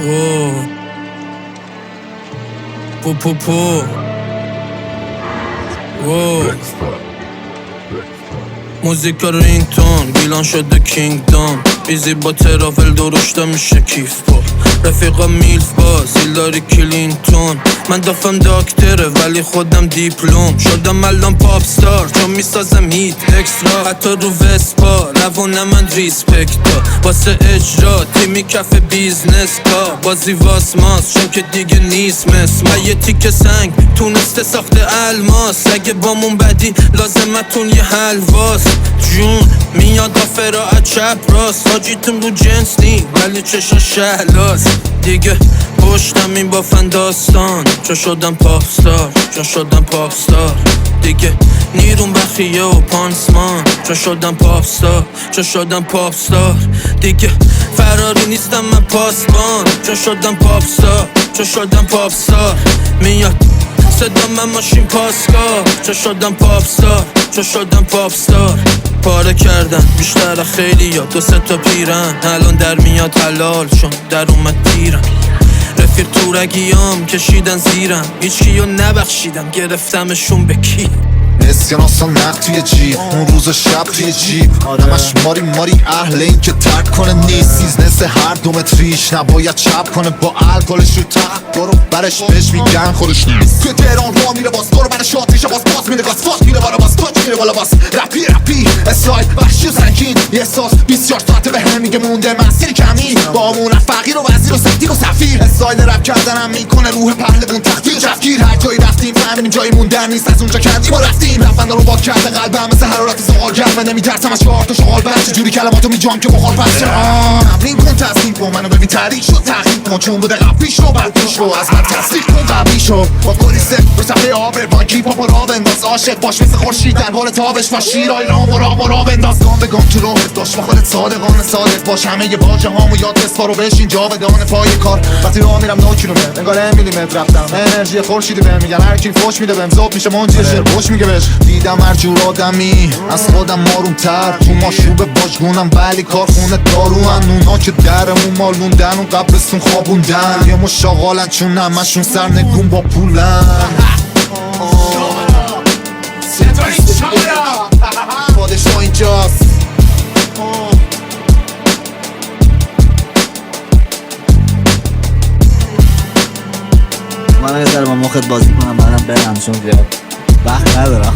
اوه پو پو پو اوه موزیک رینگتون گیلان شده کینگدام بیزی با ترافل درشته میشه کیف با رفیقا میلف با زیلاری کلینتون من دفم داکتره ولی خودم دیپلوم شدم الان پاپ ستار چون میسازم هیت اکسترا حتی رو وسپا روون من ریسپکتا واسه اجرا تیمی کف بیزنس کا بازی واس ماست چون که دیگه نیست من یه تیک سنگ تونسته ساخته الماس اگه بامون بدی لازمتون یه حلواست جون میاد آفراعت چپ راست حاجیتون رو جنس نی ولی چشا شهلاست دیگه پشتم این بافن داستان چون شدم پاپستار چون شدم پاپستار دیگه نیرون بخیه و پانسمان چون شدم پاپستار چون شدم پاپستار دیگه فراری نیستم من پاسبان چون شدم پاپستار چون شدم پاپستار میاد صدا من ماشین پاسکار چون شدم پاپستار چون شدم پاپستار پاره کردن بیشتر خیلی یا دو سه تا پیرن الان در میاد حلال چون در اومد پیرن رفیق تورگیام کشیدن زیرم هیچکیو نبخشیدم گرفتمشون به کی اسکن آسان نخ توی جیب اون روز شب توی جیب همش ماری اهل این که ترک کنه نیست بیزنس هر دومتریش نباید چپ کنه با الکلش رو تخت دارو برش بهش میگن خودش نیست توی تهران رو میره باز دارو برش شاد میشه باز میره گاز فاس میره بالا باز تاچ میره بالا باز رپی اسلای وحشی و سنگین یه احساس 24 ساعته به هم میگه مونده مسیر کمی با همون فقیر و وزیر و سفیر و سفیر استایل رپ کردنم میکنه روح پهلوون تختی و جفگیر هر جایی رفتیم فهمیدیم جایی موندن نیست از اونجا کندیم و رفتیم رفتن رو باد کرده قلبم مثل حرارت زغال گرمه نمیترسم از 4 تا شغال بند چجوری کلماتو میجام که بخور پس تمرین کن تصمیم کن منو ببین تحریک شد تحقیق کن چون بوده قبلیش رو بردیش رو از من تصدیق کن قبلی شو با کلی سفت رو صفحه آبر بانکی پاپا را بنداز عاشق باش مثل خورشید در بار تابش و شیرای را بنداز گام به گام تو راهت داشت با خودت صادقانه صادق باش همه باجه هامو یاد بسپار و بشین جاودانه پای کار وقتی راه میرم 9 کیلومتر انگار میلیمتر رفتم انرژی خورشیدی بهم میگن هر کی فوش میده بهم ذوق میشه منجی شعر خوش میگه بهش دیدم هر جور آدمی از خودم آروم‌تر تو ماشروب باجگونم ولی کارخونه داروان اونا که درمون مالوندن و قبرستون خوابوندن یه مشاغالن چون همشون سرنگون با پولن پادشاه اینجاست من اگه با مخت بازی کنم منم برم چون زیاد وقت ندارم